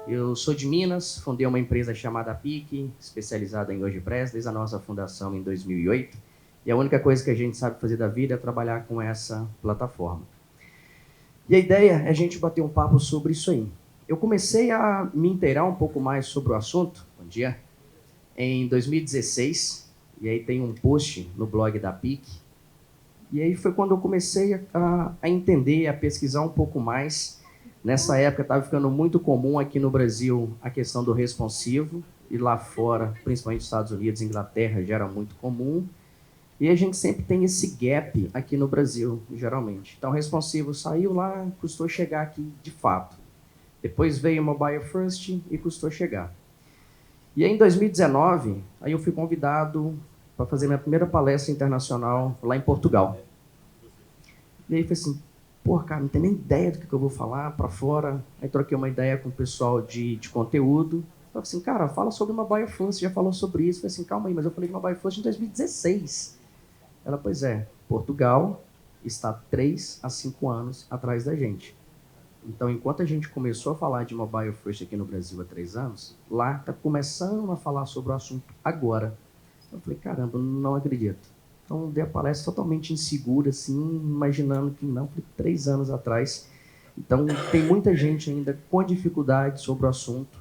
Eu sou de Minas, fundei uma empresa chamada PIC, especializada em WordPress, desde a nossa fundação em 2008. E a única coisa que a gente sabe fazer da vida é trabalhar com essa plataforma. E a ideia é a gente bater um papo sobre isso aí. Eu comecei a me inteirar um pouco mais sobre o assunto, bom dia, em 2016, e aí tem um post no blog da PIC, e aí foi quando eu comecei a entender, a pesquisar um pouco mais. Nessa época estava ficando muito comum aqui no Brasil a questão do responsivo, e lá fora, principalmente nos Estados Unidos, Inglaterra, já era muito comum. E a gente sempre tem esse gap aqui no Brasil, geralmente. Então, o responsivo saiu lá, custou chegar aqui de fato. Depois veio o Mobile First e custou chegar. E aí, em 2019, aí eu fui convidado para fazer minha primeira palestra internacional lá em Portugal. E aí, foi assim, pô, cara, não tenho nem ideia do que eu vou falar para fora. Aí troquei uma ideia com o pessoal de conteúdo. Falei assim, cara, fala sobre Mobile First, já falou sobre isso. Falei assim, calma aí, mas eu falei de Mobile First em 2016. Ela, pois é, Portugal está 3 a 5 anos atrás da gente. Então, enquanto a gente começou a falar de Mobile First aqui no Brasil há 3 anos, lá está começando a falar sobre o assunto agora. Eu falei, caramba, não acredito. Então, dei a palestra totalmente insegura, assim, imaginando que não, foi 3 anos atrás. Então, tem muita gente ainda com dificuldade sobre o assunto.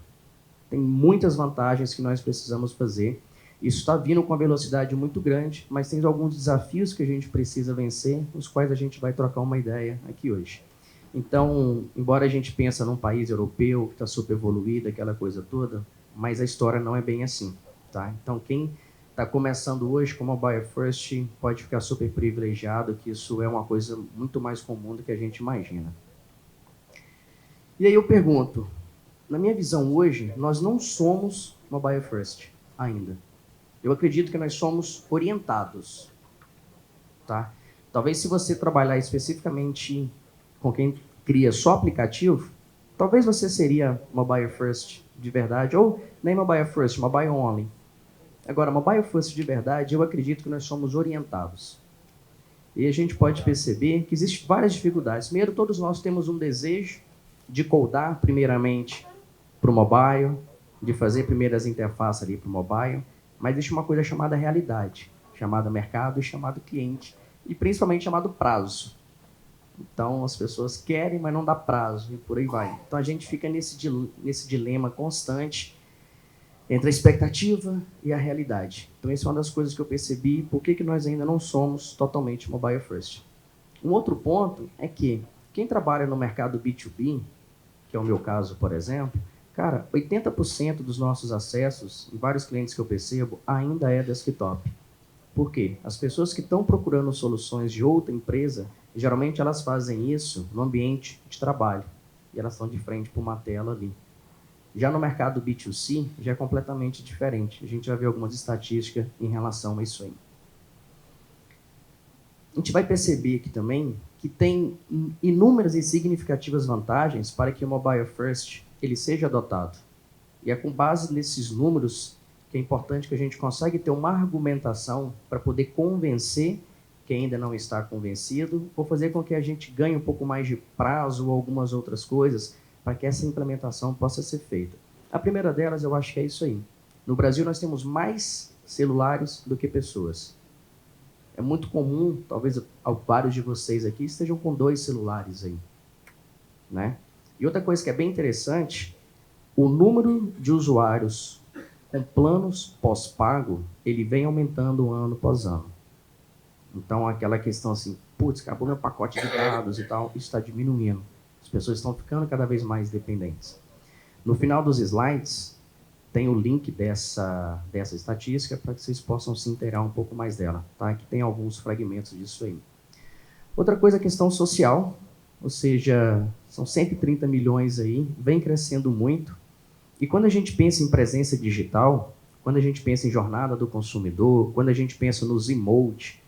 Tem muitas vantagens que nós precisamos fazer. Isso está vindo com uma velocidade muito grande, mas tem alguns desafios que a gente precisa vencer, os quais a gente vai trocar uma ideia aqui hoje. Então, embora a gente pense num país europeu que está super evoluído, aquela coisa toda, mas a história não é bem assim, tá? Então, quem está começando hoje com Mobile First pode ficar super privilegiado, que isso é uma coisa muito mais comum do que a gente imagina. E aí eu pergunto, na minha visão hoje, nós não somos Mobile First ainda. Eu acredito que nós somos orientados, tá? Talvez se você trabalhar especificamente com quem cria só aplicativo, talvez você seria Mobile First de verdade, ou nem Mobile First, Mobile Only. Agora, Mobile First de verdade, eu acredito que nós somos orientados. E a gente pode perceber que existem várias dificuldades. Primeiro, todos nós temos um desejo de codar, primeiramente, para o mobile, de fazer primeiras interfaces ali para o mobile, mas existe uma coisa chamada realidade, chamada mercado e chamado cliente, e principalmente chamado prazo. Então, as pessoas querem, mas não dá prazo, e por aí vai. Então, a gente fica nesse dilema constante entre a expectativa e a realidade. Então, essa é uma das coisas que eu percebi, por que nós ainda não somos totalmente mobile first. Um outro ponto é que quem trabalha no mercado B2B, que é o meu caso, por exemplo, cara, 80% dos nossos acessos, em vários clientes que eu percebo, ainda é desktop. Por quê? As pessoas que estão procurando soluções de outra empresa, geralmente elas fazem isso no ambiente de trabalho. E elas estão de frente para uma tela ali. Já no mercado B2C, já é completamente diferente. A gente vai ver algumas estatísticas em relação a isso aí. A gente vai perceber aqui também que tem inúmeras e significativas vantagens para que o Mobile First ele seja adotado. E é com base nesses números que é importante que a gente consiga ter uma argumentação para poder convencer quem ainda não está convencido, ou fazer com que a gente ganhe um pouco mais de prazo ou algumas outras coisas para que essa implementação possa ser feita. A primeira delas, eu acho que é isso aí. No Brasil, nós temos mais celulares do que pessoas. É muito comum, talvez vários de vocês aqui estejam com 2 celulares aí, né? E outra coisa que é bem interessante, o número de usuários com planos pós-pago, ele vem aumentando ano após ano. Então, aquela questão assim, putz, acabou meu pacote de dados e tal, isso está diminuindo. As pessoas estão ficando cada vez mais dependentes. No final dos slides, tem o link dessa estatística para que vocês possam se inteirar um pouco mais dela. Tá? Aqui tem alguns fragmentos disso aí. Outra coisa é a questão social, ou seja, são 130 milhões aí, vem crescendo muito. E quando a gente pensa em presença digital, quando a gente pensa em jornada do consumidor, quando a gente pensa nos emote,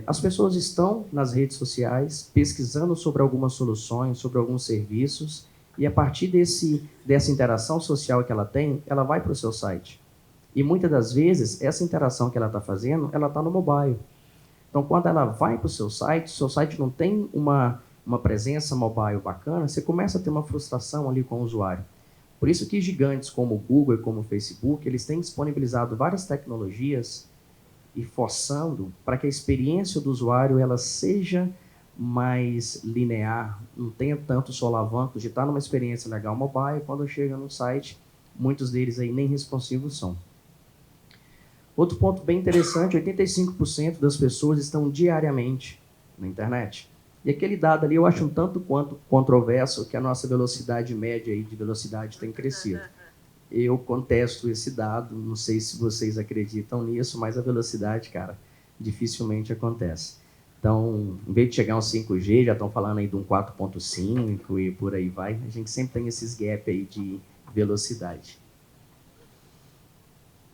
as pessoas estão nas redes sociais pesquisando sobre algumas soluções, sobre alguns serviços, e a partir dessa interação social que ela tem, ela vai para o seu site. E muitas das vezes, essa interação que ela está fazendo, ela está no mobile. Então, quando ela vai para o seu site não tem uma presença mobile bacana, você começa a ter uma frustração ali com o usuário. Por isso que gigantes como o Google e como o Facebook, eles têm disponibilizado várias tecnologias e forçando para que a experiência do usuário ela seja mais linear, não tenha tanto solavancos de estar numa experiência legal mobile, quando chega no site, muitos deles aí nem responsivos são. Outro ponto bem interessante, 85% das pessoas estão diariamente na internet. E aquele dado ali eu acho um tanto quanto controverso que a nossa velocidade média aí de velocidade tem crescido. Eu contesto esse dado, não sei se vocês acreditam nisso, mas a velocidade, cara, dificilmente acontece. Então, em vez de chegar a um 5G, já estão falando aí de um 4.5 e por aí vai. A gente sempre tem esses gaps aí de velocidade.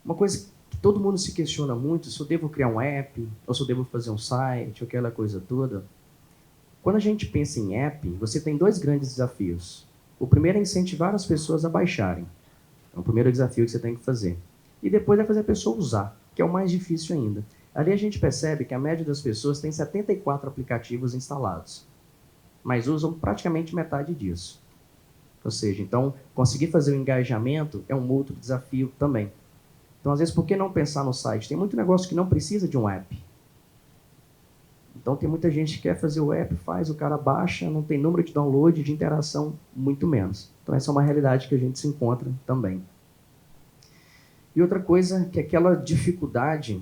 Uma coisa que todo mundo se questiona muito, se eu devo criar um app, ou se eu devo fazer um site, ou aquela coisa toda. Quando a gente pensa em app, você tem dois grandes desafios. O primeiro é incentivar as pessoas a baixarem. É o primeiro desafio que você tem que fazer. E depois é fazer a pessoa usar, que é o mais difícil ainda. Ali a gente percebe que a média das pessoas tem 74 aplicativos instalados, mas usam praticamente metade disso. Ou seja, então, conseguir fazer o engajamento é um outro desafio também. Então, às vezes, por que não pensar no site? Tem muito negócio que não precisa de um app. Então, tem muita gente que quer fazer o app, faz, o cara baixa, não tem número de download, de interação, muito menos. Então, essa é uma realidade que a gente se encontra também. E outra coisa, que aquela dificuldade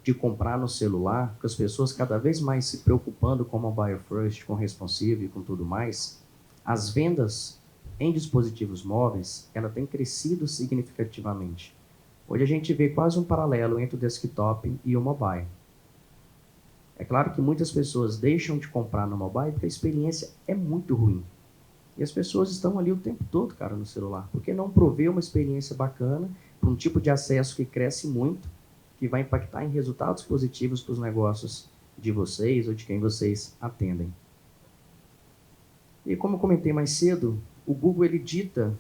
de comprar no celular, com as pessoas cada vez mais se preocupando com mobile first, com responsive e com tudo mais, as vendas em dispositivos móveis, ela tem crescido significativamente. Hoje a gente vê quase um paralelo entre o desktop e o mobile. É claro que muitas pessoas deixam de comprar no mobile porque a experiência é muito ruim. E as pessoas estão ali o tempo todo, cara, no celular. Por que não prover uma experiência bacana para um tipo de acesso que cresce muito, que vai impactar em resultados positivos para os negócios de vocês ou de quem vocês atendem? E como eu comentei mais cedo, o Google ele dita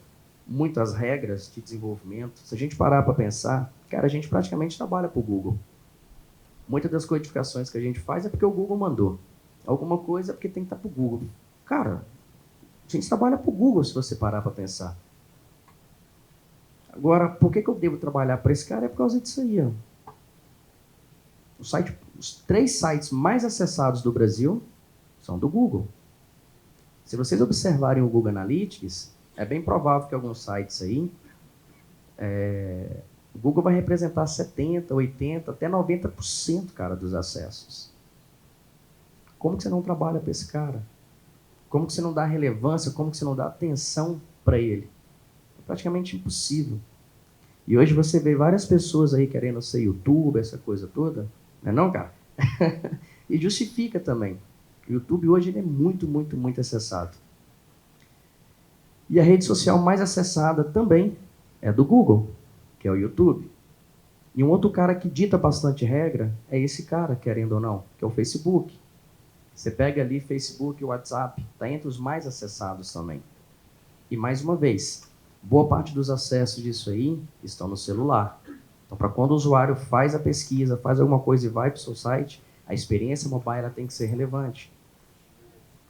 muitas regras de desenvolvimento. Se a gente parar para pensar, cara, a gente praticamente trabalha para o Google. Muitas das codificações que a gente faz é porque o Google mandou. Alguma coisa é porque tem que estar para o Google. Cara, a gente trabalha para o Google se você parar para pensar. Agora, por que eu devo trabalhar para esse cara? É por causa disso aí. Ó. Os 3 sites mais acessados do Brasil são do Google. Se vocês observarem o Google Analytics, é bem provável que alguns sites aí, o Google vai representar 70%, 80%, até 90%, cara, dos acessos. Como que você não trabalha para esse cara? Como que você não dá relevância? Como que você não dá atenção para ele? É praticamente impossível. E hoje você vê várias pessoas aí querendo ser YouTube, essa coisa toda. Não é não, cara? E justifica também. O YouTube hoje ele é muito, muito, muito acessado. E a rede social mais acessada também é do Google, que é o YouTube. E um outro cara que dita bastante regra é esse cara, querendo ou não, que é o Facebook. Você pega ali Facebook e WhatsApp, está entre os mais acessados também. E mais uma vez, boa parte dos acessos disso aí estão no celular. Então, para quando o usuário faz a pesquisa, faz alguma coisa e vai para o seu site, a experiência mobile ela tem que ser relevante.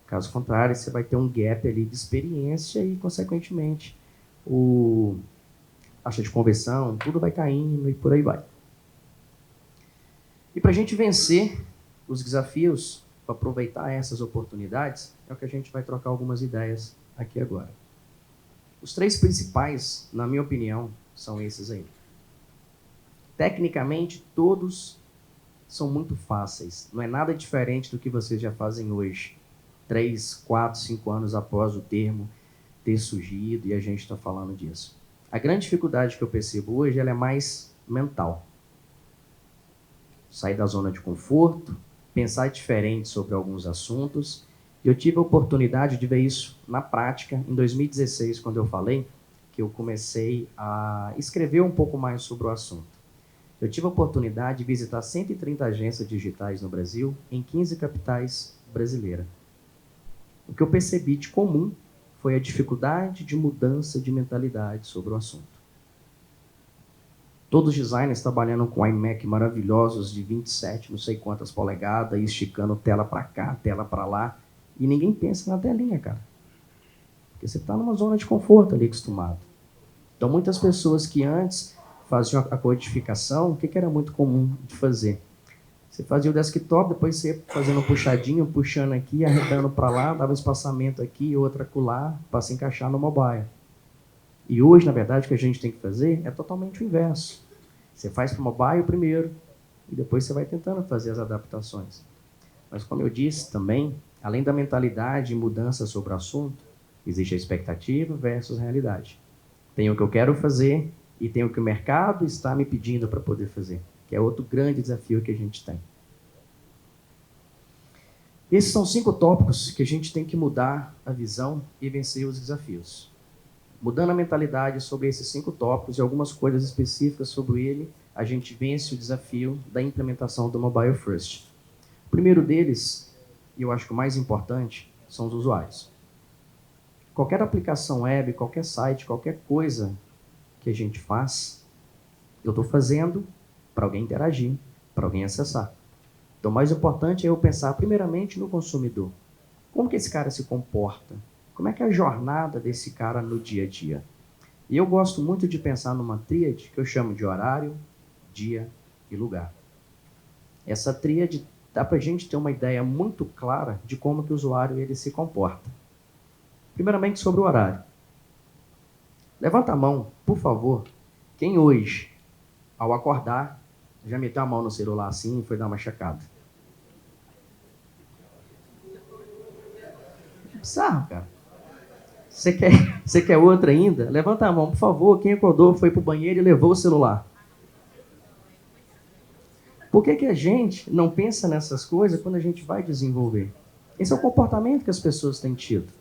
Caso contrário, você vai ter um gap ali de experiência e, consequentemente, a taxa de conversão, tudo vai caindo e por aí vai. E para a gente vencer os desafios, para aproveitar essas oportunidades, é o que a gente vai trocar algumas ideias aqui agora. Os 3 principais, na minha opinião, são esses aí. Tecnicamente, todos são muito fáceis. Não é nada diferente do que vocês já fazem hoje. 3, 4, 5 anos após o termo ter surgido e a gente está falando disso. A grande dificuldade que eu percebo hoje ela é mais mental. Sair da zona de conforto, pensar diferente sobre alguns assuntos. E eu tive a oportunidade de ver isso na prática em 2016, quando eu falei que eu comecei a escrever um pouco mais sobre o assunto. Eu tive a oportunidade de visitar 130 agências digitais no Brasil, em 15 capitais brasileiras. O que eu percebi de comum foi a dificuldade de mudança de mentalidade sobre o assunto. Todos os designers trabalhando com iMac maravilhosos de 27, não sei quantas polegadas, esticando tela para cá, tela para lá, e ninguém pensa na telinha, cara. Porque você está numa zona de conforto ali acostumado. Então, muitas pessoas que antes faziam a codificação, o que era muito comum de fazer? Você fazia o desktop, depois você ia fazendo um puxadinho, puxando aqui, arredando para lá, dava um espaçamento aqui, outra acolá, para se encaixar no mobile. E hoje, na verdade, o que a gente tem que fazer é totalmente o inverso. Você faz para o mobile primeiro, e depois você vai tentando fazer as adaptações. Mas, como eu disse também, além da mentalidade e mudança sobre o assunto, existe a expectativa versus a realidade. Tem o que eu quero fazer e tem o que o mercado está me pedindo para poder fazer, que é outro grande desafio que a gente tem. Esses são 5 tópicos que a gente tem que mudar a visão e vencer os desafios. Mudando a mentalidade sobre esses 5 tópicos e algumas coisas específicas sobre ele, a gente vence o desafio da implementação do Mobile First. O primeiro deles, e eu acho que o mais importante, são os usuários. Qualquer aplicação web, qualquer site, qualquer coisa que a gente faz, eu estou fazendo para alguém interagir, para alguém acessar. Então, o mais importante é eu pensar primeiramente no consumidor. Como que esse cara se comporta? Como é que é a jornada desse cara no dia a dia? E eu gosto muito de pensar numa tríade que eu chamo de horário, dia e lugar. Essa tríade dá para a gente ter uma ideia muito clara de como que o usuário ele se comporta. Primeiramente, sobre o horário. Levanta a mão, por favor, quem hoje, ao acordar, já meteu a mão no celular assim e foi dar uma checada. Bizarro, cara. Você quer outra ainda? Levanta a mão, por favor, quem acordou, foi pro banheiro e levou o celular. Por que a gente não pensa nessas coisas quando a gente vai desenvolver? Esse é o comportamento que as pessoas têm tido.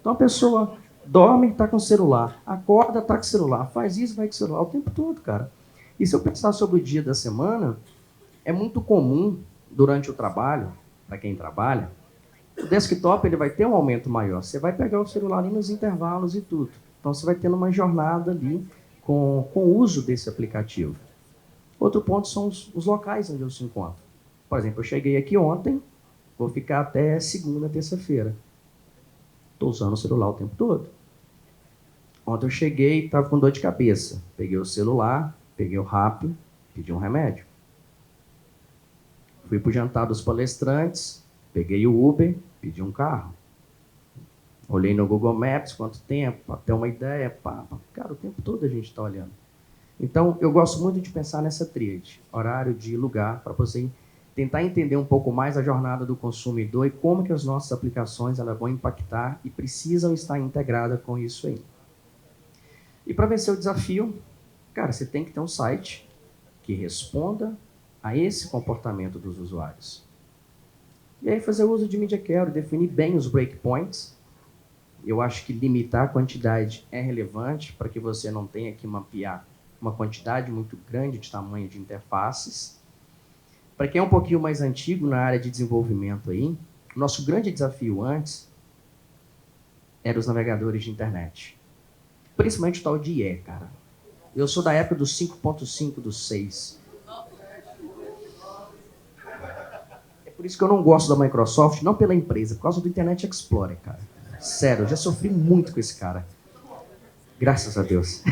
Então a pessoa dorme, está com o celular, acorda, está com o celular, faz isso, vai com o celular o tempo todo, cara. E se eu pensar sobre o dia da semana, é muito comum durante o trabalho, para quem trabalha, o desktop ele vai ter um aumento maior. Você vai pegar o celular ali nos intervalos e tudo. Então você vai tendo uma jornada ali com o uso desse aplicativo. Outro ponto são os locais onde eu se encontro. Por exemplo, eu cheguei aqui ontem, vou ficar até segunda, terça-feira. Estou usando o celular o tempo todo. Ontem eu cheguei e estava com dor de cabeça. Peguei o celular, peguei o Rappi, pedi um remédio. Fui para o jantar dos palestrantes, peguei o Uber, pedi um carro. Olhei no Google Maps, quanto tempo, para ter uma ideia. Cara, o tempo todo a gente está olhando. Então, eu gosto muito de pensar nessa tríade, horário, dia e lugar, para você tentar entender um pouco mais a jornada do consumidor e como que as nossas aplicações elas vão impactar e precisam estar integradas com isso aí. E para vencer o desafio, cara, você tem que ter um site que responda a esse comportamento dos usuários. E aí fazer uso de Media Query, definir bem os breakpoints. Eu acho que limitar a quantidade é relevante para que você não tenha que mapear uma quantidade muito grande de tamanho de interfaces. Para quem é um pouquinho mais antigo na área de desenvolvimento aí, o nosso grande desafio antes era os navegadores de internet. Principalmente o tal de IE, cara. Eu sou da época do 5.5, do 6. É por isso que eu não gosto da Microsoft, não pela empresa, por causa do Internet Explorer, cara. Sério, eu já sofri muito com esse cara. Graças a Deus.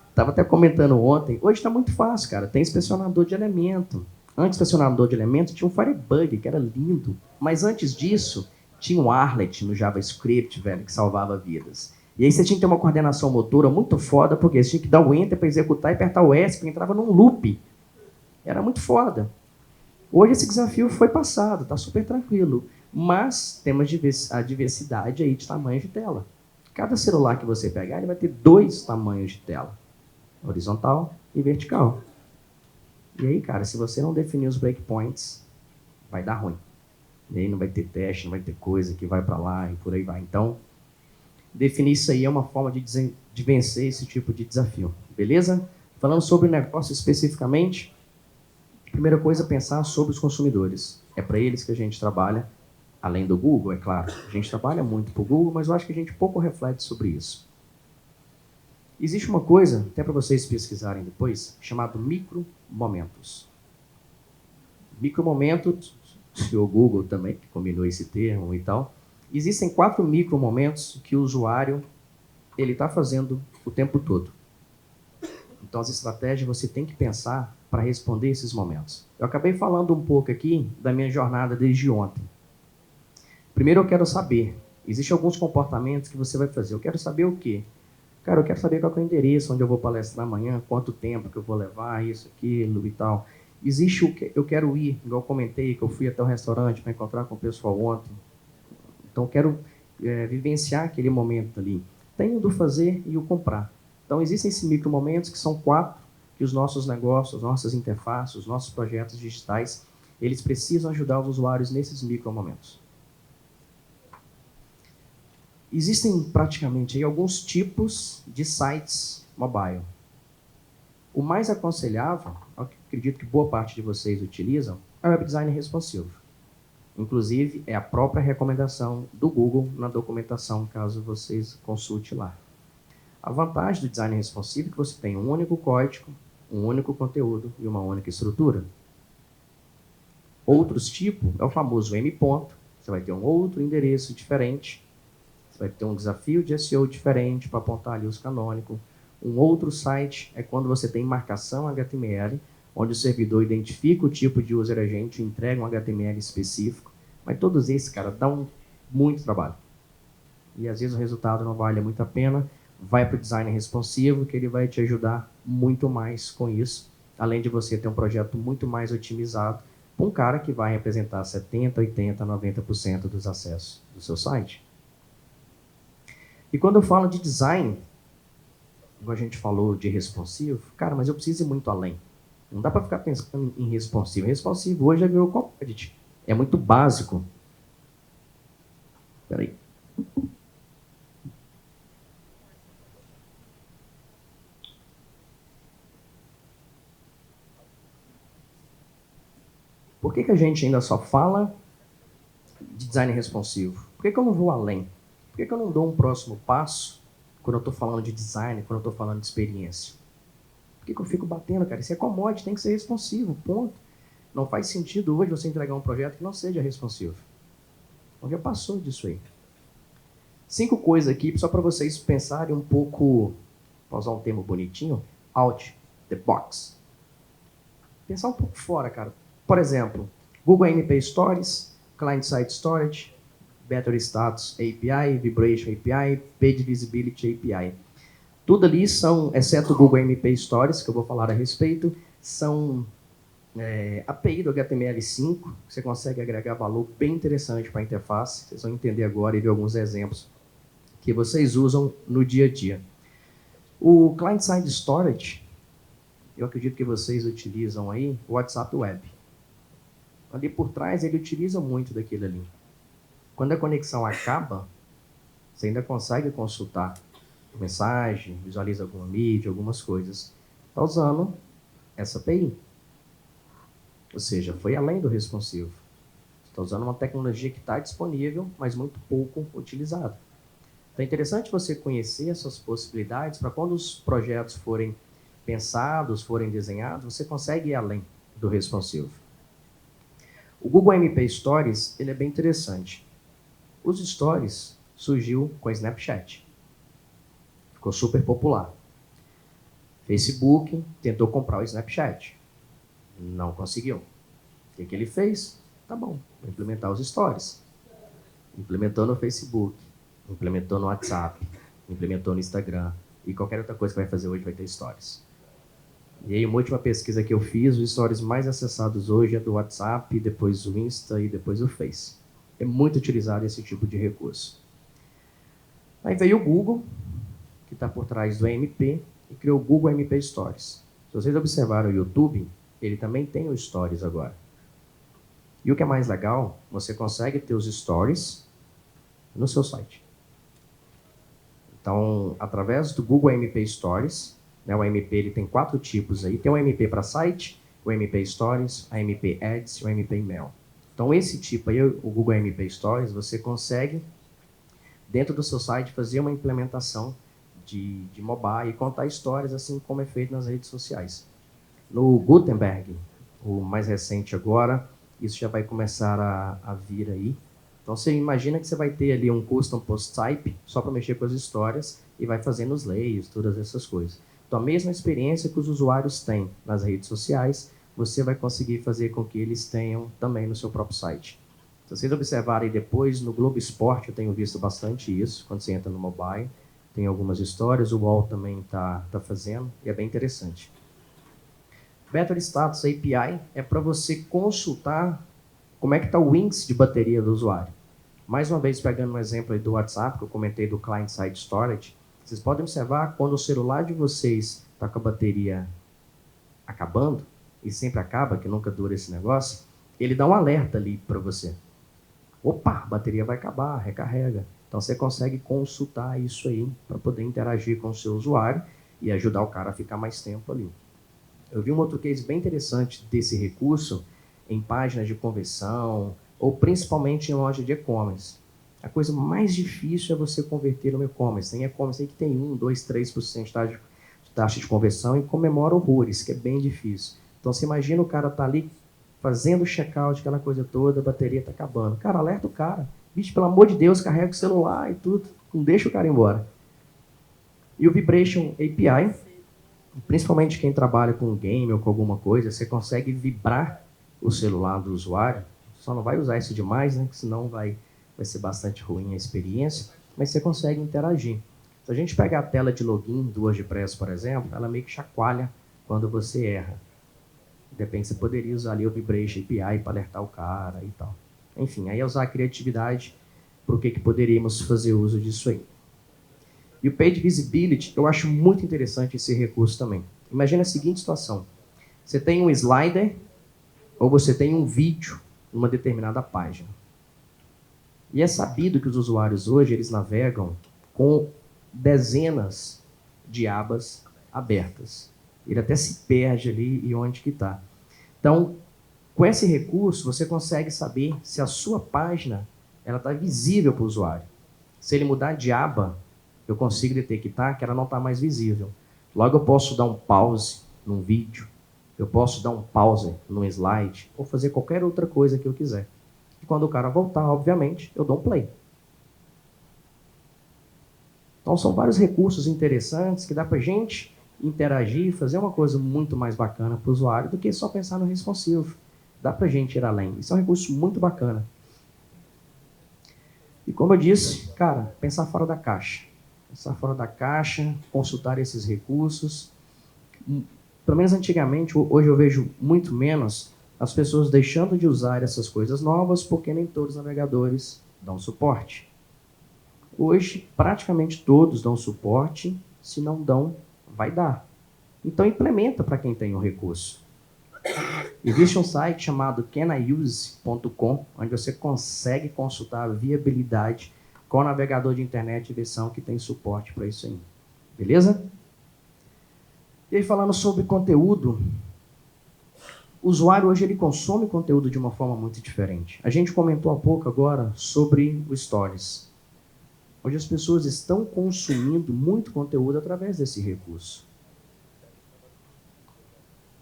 Estava até comentando ontem, hoje está muito fácil, cara. Tem inspecionador de elemento. Antes do inspecionador de elemento tinha um Firebug, que era lindo. Mas antes disso, tinha um Arlet no JavaScript, velho, que salvava vidas. E aí você tinha que ter uma coordenação motora muito foda, porque você tinha que dar o Enter para executar e apertar o S, porque entrava num loop. Era muito foda. Hoje esse desafio foi passado, está super tranquilo. Mas temos a diversidade aí de tamanhos de tela. Cada celular que você pegar, ele vai ter 2 tamanhos de tela. Horizontal e vertical. E aí, cara, se você não definir os breakpoints, vai dar ruim. E aí não vai ter teste, não vai ter coisa que vai para lá e por aí vai. Então, definir isso aí é uma forma de vencer esse tipo de desafio. Beleza? Falando sobre o negócio especificamente, primeira coisa é pensar sobre os consumidores. É para eles que a gente trabalha, além do Google, é claro. A gente trabalha muito para o Google, mas eu acho que a gente pouco reflete sobre isso. Existe uma coisa, até para vocês pesquisarem depois, chamado micromomentos. Micromomentos, o Google também, que combinou esse termo e tal, Existem 4 micromomentos que o usuário ele está fazendo o tempo todo. Então, as estratégias você tem que pensar para responder esses momentos. Eu acabei falando um pouco aqui da minha jornada desde ontem. Primeiro, eu quero saber, existem alguns comportamentos que você vai fazer. Eu quero saber o quê? Cara, eu quero saber qual é o endereço, onde eu vou palestrar amanhã, quanto tempo que eu vou levar, isso, aquilo e tal. Existe o que eu quero ir, igual eu comentei, que eu fui até o restaurante para encontrar com o pessoal ontem. Então, eu quero vivenciar aquele momento ali. Tem o do fazer e o comprar. Então, existem esses micromomentos que são 4 que os nossos negócios, nossas interfaces, os nossos projetos digitais, eles precisam ajudar os usuários nesses micromomentos. Existem praticamente aí alguns tipos de sites mobile. O mais aconselhável, acredito que boa parte de vocês utilizam, é o web design responsivo. Inclusive, é a própria recomendação do Google na documentação, caso vocês consultem lá. A vantagem do design responsivo é que você tem um único código, um único conteúdo e uma única estrutura. Outros tipos é o famoso M ponto, você vai ter um outro endereço diferente, você vai ter um desafio de SEO diferente para apontar ali os canônicos. Um outro site é quando você tem marcação HTML, onde o servidor identifica o tipo de user agent e entrega um HTML específico. Mas todos esses, cara, dão muito trabalho. E às vezes o resultado não vale muito a pena. Vai para o design responsivo, que ele vai te ajudar muito mais com isso. Além de você ter um projeto muito mais otimizado, para um cara que vai representar 70%, 80%, 90% dos acessos do seu site. E quando eu falo de design, como a gente falou de responsivo, cara, mas eu preciso ir muito além. Não dá para ficar pensando em responsivo. Responsivo hoje já virou commodity. É muito básico. Espera aí. Por que a gente ainda só fala de design responsivo? Por que eu não vou além? Por que eu não dou um próximo passo quando eu estou falando de design, quando eu estou falando de experiência? Por que eu fico batendo, cara? Isso é commodity, tem que ser responsivo, ponto. Não faz sentido hoje você entregar um projeto que não seja responsivo. Então já passou disso aí. 5 coisas aqui, só para vocês pensarem um pouco, vou usar um termo bonitinho, out the box. Pensar um pouco fora, cara. Por exemplo, Google MP Stories, Client-Side Storage, Battery Status API, Vibration API, Page Visibility API. Tudo ali são, exceto o Google MP Stories, que eu vou falar a respeito, são API do HTML5, que você consegue agregar valor bem interessante para a interface. Vocês vão entender agora e ver alguns exemplos que vocês usam no dia a dia. O Client-Side Storage, eu acredito que vocês utilizam aí o WhatsApp Web. Ali por trás ele utiliza muito daquilo ali. Quando a conexão acaba, você ainda consegue consultar mensagem, visualiza alguma mídia, algumas coisas. Está usando essa API. Ou seja, foi além do responsivo. Está usando uma tecnologia que está disponível, mas muito pouco utilizada. Então é interessante você conhecer essas possibilidades para quando os projetos forem pensados, forem desenhados, você consegue ir além do responsivo. O Google MP Stories ele é bem interessante. Os Stories surgiu com a Snapchat. Ficou super popular. Facebook tentou comprar o Snapchat. Não conseguiu. O que ele fez? Tá bom, vou implementar os Stories. Implementou no Facebook, implementou no WhatsApp, implementou no Instagram. E qualquer outra coisa que vai fazer hoje vai ter Stories. E aí, uma última pesquisa que eu fiz, os Stories mais acessados hoje é do WhatsApp, depois o Insta e depois o Face. É muito utilizado esse tipo de recurso. Aí veio o Google, que está por trás do AMP, e criou o Google MP Stories. Se vocês observaram o YouTube, ele também tem os Stories agora. E o que é mais legal, você consegue ter os Stories no seu site. Então, através do Google MP Stories, né, o MP ele tem 4 tipos aí. Tem o MP para site, o MP Stories, a MP Ads e o MP Email. Então, esse tipo aí, o Google MP Stories, você consegue, dentro do seu site, fazer uma implementação de mobile e contar histórias, assim como é feito nas redes sociais. No Gutenberg, o mais recente agora, isso já vai começar a vir aí. Então você imagina que você vai ter ali um custom post type só para mexer com as histórias e vai fazendo os layers, todas essas coisas. Então a mesma experiência que os usuários têm nas redes sociais, você vai conseguir fazer com que eles tenham também no seu próprio site. Se vocês observarem depois, no Globo Esporte eu tenho visto bastante isso, quando você entra no mobile, tem algumas histórias, o UOL também está fazendo, e é bem interessante. Battery Status API é para você consultar como é que está o índice de bateria do usuário. Mais uma vez, pegando um exemplo aí do WhatsApp, que eu comentei do Client-Side Storage, vocês podem observar quando o celular de vocês está com a bateria acabando, e sempre acaba, que nunca dura esse negócio, ele dá um alerta ali para você. Opa, a bateria vai acabar, recarrega. Então você consegue consultar isso aí para poder interagir com o seu usuário e ajudar o cara a ficar mais tempo ali. Eu vi um outro case bem interessante desse recurso em páginas de conversão ou principalmente em loja de e-commerce. A coisa mais difícil é você converter no e-commerce. Tem e-commerce aí que tem 1, 2, 3% de taxa de conversão e comemora horrores, que é bem difícil. Então você imagina o cara tá ali fazendo o checkout, aquela coisa toda, a bateria está acabando. Cara, alerta o cara. Bicho, pelo amor de Deus, carrega o celular e tudo. Não deixa o cara ir embora. E o Vibration API, principalmente quem trabalha com game ou com alguma coisa, você consegue vibrar o celular do usuário. Só não vai usar isso demais, né? Senão vai ser bastante ruim a experiência. Mas você consegue interagir. Se a gente pegar a tela de login do WordPress, por exemplo, ela meio que chacoalha quando você erra. De repente você poderia usar ali o Vibration API para alertar o cara e tal. Enfim, aí é usar a criatividade para o que poderíamos fazer uso disso aí. E o Page Visibility, eu acho muito interessante esse recurso também. Imagina a seguinte situação. Você tem um slider ou você tem um vídeo numa determinada página. E é sabido que os usuários hoje eles navegam com dezenas de abas abertas. Ele até se perde ali e onde que está. Então, com esse recurso, você consegue saber se a sua página está visível para o usuário. Se ele mudar de aba, eu consigo detectar que ela não está mais visível. Logo, eu posso dar um pause num vídeo, eu posso dar um pause num slide, ou fazer qualquer outra coisa que eu quiser. E quando o cara voltar, obviamente, eu dou um play. Então, são vários recursos interessantes que dá para a gente interagir, fazer uma coisa muito mais bacana para o usuário do que só pensar no responsivo. Dá para a gente ir além. Isso é um recurso muito bacana. E como eu disse, cara, pensar fora da caixa. Pensar fora da caixa, consultar esses recursos. Pelo menos antigamente, hoje eu vejo muito menos as pessoas deixando de usar essas coisas novas porque nem todos os navegadores dão suporte. Hoje, praticamente todos dão suporte. Se não dão, vai dar. Então, implementa para quem tem o recurso. Existe um site chamado caniuse.com, onde você consegue consultar a viabilidade com o navegador de internet de versão que tem suporte para isso aí. Beleza? E aí, falando sobre conteúdo, o usuário hoje ele consome conteúdo de uma forma muito diferente. A gente comentou há pouco agora sobre o Stories. Hoje as pessoas estão consumindo muito conteúdo através desse recurso.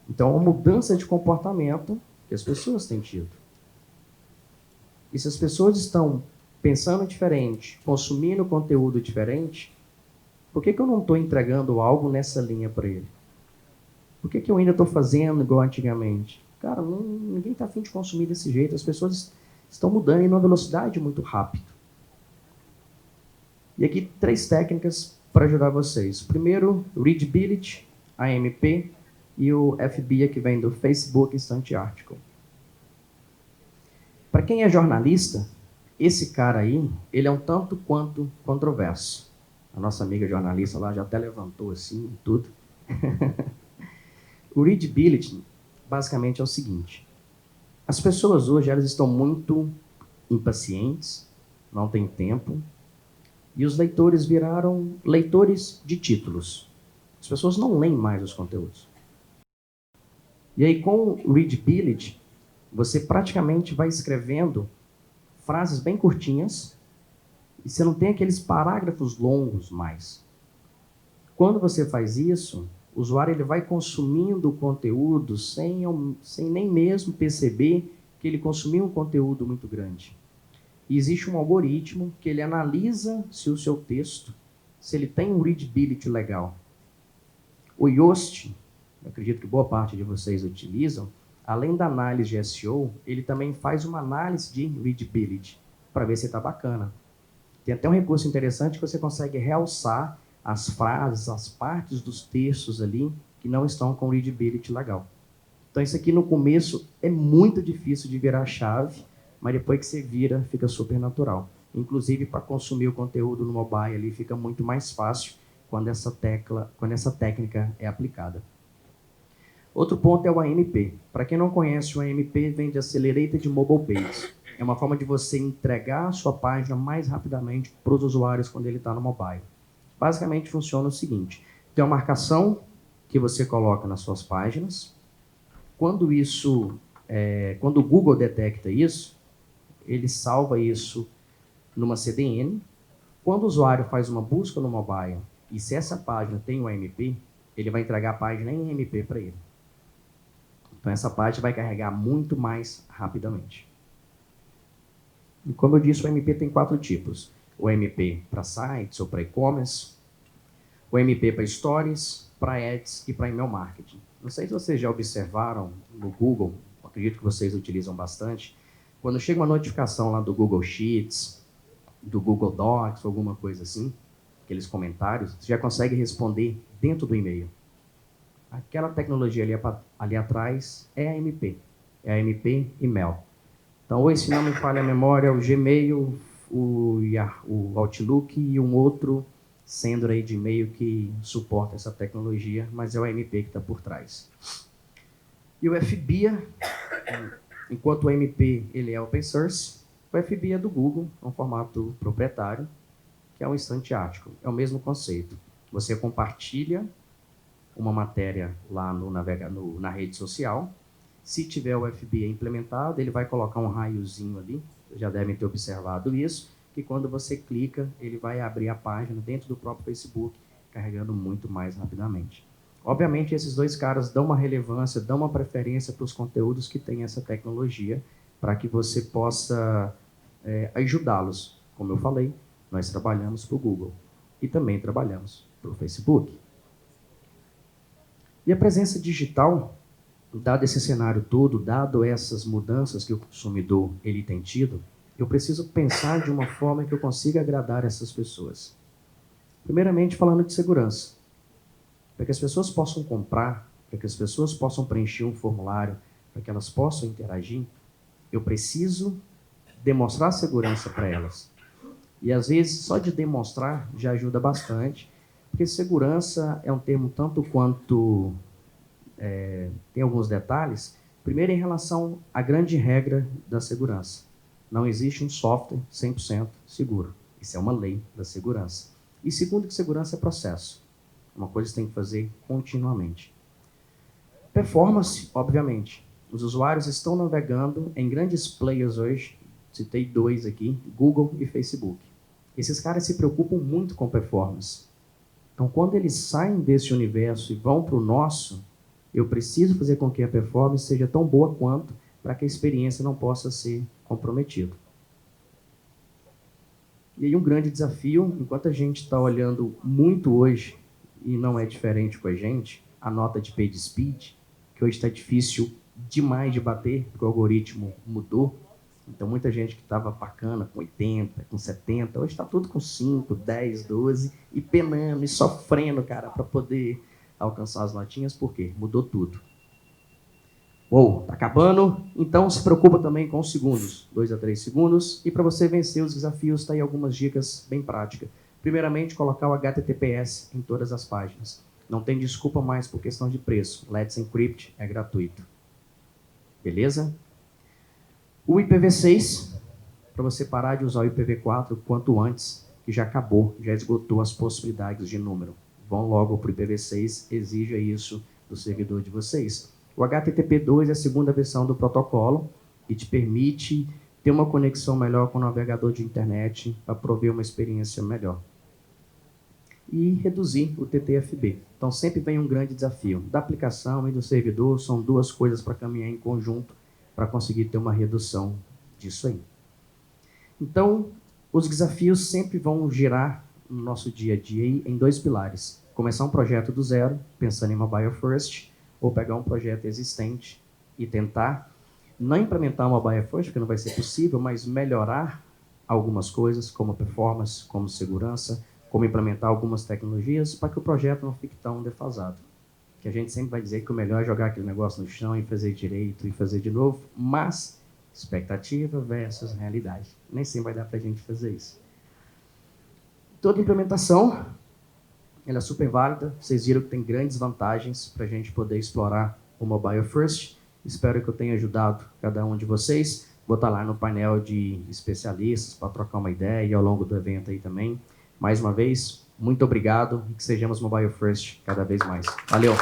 Então, é uma mudança de comportamento que as pessoas têm tido. E se as pessoas estão pensando diferente, consumindo conteúdo diferente, por que eu não estou entregando algo nessa linha para ele? Por que eu ainda estou fazendo igual antigamente? Cara, ninguém está afim de consumir desse jeito. As pessoas estão mudando em uma velocidade muito rápida. E aqui 3 técnicas para ajudar vocês. Primeiro, Readability, AMP, e o FBA, que vem do Facebook Instant Article. Para quem é jornalista, esse cara aí, ele é um tanto quanto controverso. A nossa amiga jornalista lá já até levantou assim, tudo. O Readability, basicamente, é o seguinte. As pessoas hoje, elas estão muito impacientes, não têm tempo, e os leitores viraram leitores de títulos. As pessoas não leem mais os conteúdos. E aí, com o Readability, você praticamente vai escrevendo frases bem curtinhas e você não tem aqueles parágrafos longos mais. Quando você faz isso, o usuário ele vai consumindo o conteúdo sem nem mesmo perceber que ele consumiu um conteúdo muito grande. E existe um algoritmo que ele analisa se o seu texto, se ele tem um readability legal. O Yoast, eu acredito que boa parte de vocês utilizam, além da análise de SEO, ele também faz uma análise de readability, para ver se está bacana. Tem até um recurso interessante que você consegue realçar as frases, as partes dos textos ali que não estão com readability legal. Então isso aqui no começo é muito difícil de virar a chave, mas depois que você vira, fica super natural. Inclusive para consumir o conteúdo no mobile ali fica muito mais fácil quando essa técnica é aplicada. Outro ponto é o AMP. Para quem não conhece, o AMP vem de Accelerated Mobile Page. É uma forma de você entregar a sua página mais rapidamente para os usuários quando ele está no mobile. Basicamente funciona o seguinte: tem uma marcação que você coloca nas suas páginas. Quando o Google detecta isso, ele salva isso numa CDN. Quando o usuário faz uma busca no mobile e se essa página tem o AMP, ele vai entregar a página em AMP para ele. Então essa página vai carregar muito mais rapidamente. E como eu disse, o AMP tem 4 tipos. O AMP para sites ou para e-commerce, o AMP para stories, para ads e para email marketing. Não sei se vocês já observaram no Google, acredito que vocês utilizam bastante, quando chega uma notificação lá do Google Sheets, do Google Docs, alguma coisa assim, aqueles comentários, você já consegue responder dentro do e-mail. Aquela tecnologia ali atrás é a AMP, é a AMP Email. Então, hoje, se não me falha a memória, o Gmail, o Outlook e um outro sender aí de e-mail que suporta essa tecnologia, mas é o AMP que está por trás. E o FBIA, enquanto o AMP ele é open source, o FBIA é do Google, é um formato proprietário, que é um instante ático. É o mesmo conceito. Você compartilha uma matéria lá na rede social. Se tiver o FBIA implementado, ele vai colocar um raiozinho ali, vocês já devem ter observado isso, que quando você clica, ele vai abrir a página dentro do próprio Facebook, carregando muito mais rapidamente. Obviamente, esses dois caras dão uma relevância, dão uma preferência para os conteúdos que têm essa tecnologia, para que você possa ajudá-los. Como eu falei, nós trabalhamos para o Google e também trabalhamos para o Facebook. E a presença digital, dado esse cenário todo, dado essas mudanças que o consumidor ele tem tido, eu preciso pensar de uma forma que eu consiga agradar essas pessoas. Primeiramente, falando de segurança. Para que as pessoas possam comprar, para que as pessoas possam preencher um formulário, para que elas possam interagir, eu preciso demonstrar segurança para elas. E às vezes, só de demonstrar já ajuda bastante, porque segurança é um termo tanto quanto tem alguns detalhes. Primeiro, em relação à grande regra da segurança. Não existe um software 100% seguro. Isso é uma lei da segurança. E segundo, que segurança é processo. Uma coisa que você tem que fazer continuamente. Performance, obviamente. Os usuários estão navegando em grandes players hoje, citei 2 aqui, Google e Facebook. Esses caras se preocupam muito com performance. Então, quando eles saem desse universo e vão para o nosso, eu preciso fazer com que a performance seja tão boa quanto, para que a experiência não possa ser comprometida. E aí um grande desafio, enquanto a gente está olhando muito hoje, e não é diferente com a gente, a nota de page speed, que hoje está difícil demais de bater, porque o algoritmo mudou. Então, muita gente que estava bacana com 80, com 70, hoje está tudo com 5, 10, 12, e penando, e sofrendo, cara, para poder alcançar as notinhas. Por quê? Mudou tudo. Uou, tá acabando? Então, se preocupa também com os segundos, 2 a 3 segundos. E para você vencer os desafios, está aí algumas dicas bem práticas. Primeiramente, colocar o HTTPS em todas as páginas. Não tem desculpa mais por questão de preço. Let's Encrypt é gratuito. Beleza? O IPv6, para você parar de usar o IPv4 quanto antes, que já acabou, já esgotou as possibilidades de número. Vão logo para o IPv6, exija isso do servidor de vocês. O HTTP2 é a segunda versão do protocolo e te permite ter uma conexão melhor com o navegador de internet para prover uma experiência melhor. E reduzir o TTFB. Então sempre vem um grande desafio. Da aplicação e do servidor são 2 coisas para caminhar em conjunto para conseguir ter uma redução disso aí. Então, os desafios sempre vão girar no nosso dia a dia em dois pilares. Começar um projeto do zero, pensando em mobile first, ou pegar um projeto existente e tentar não implementar uma mobile first, porque não vai ser possível, mas melhorar algumas coisas, como performance, como segurança, como implementar algumas tecnologias, para que o projeto não fique tão defasado. Que a gente sempre vai dizer que o melhor é jogar aquele negócio no chão e fazer direito e fazer de novo, mas expectativa versus realidade. Nem sempre vai dar para a gente fazer isso. Toda implementação ela é super válida. Vocês viram que tem grandes vantagens para a gente poder explorar o Mobile First. Espero que eu tenha ajudado cada um de vocês. Vou estar lá no painel de especialistas para trocar uma ideia e ao longo do evento aí também. Mais uma vez, muito obrigado e que sejamos Mobile First cada vez mais. Valeu!